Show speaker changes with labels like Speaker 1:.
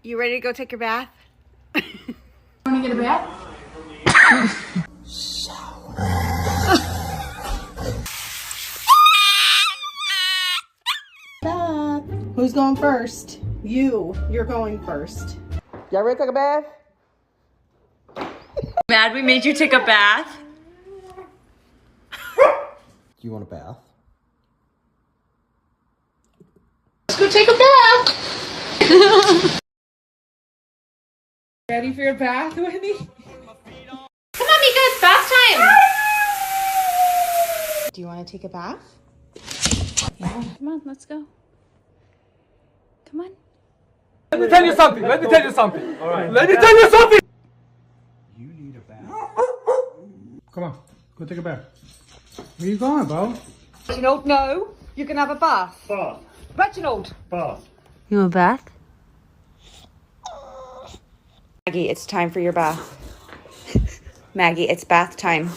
Speaker 1: You ready to go take your bath?
Speaker 2: Want to get a bath?
Speaker 1: Bath. Who's going first? You're going first.
Speaker 3: Y'all ready to take a bath?
Speaker 1: Mad we made you take a bath?
Speaker 3: Do you want a bath?
Speaker 2: Let's go take a bath. Ready for your bath, Wendy? Come on, Mika, it's bath time.
Speaker 1: Do you want to take a bath?
Speaker 2: Yeah. Come on, let's go. Come on.
Speaker 4: Let me tell you something. All right. Let me tell you something.
Speaker 5: You need a bath. Come on, go take a bath. Where you going, Bo?
Speaker 1: Reginald, no. You can have a bath.
Speaker 5: Bath.
Speaker 1: Reginald.
Speaker 5: Bath.
Speaker 1: You want a bath? Maggie, it's time for your bath. Maggie, it's bath time.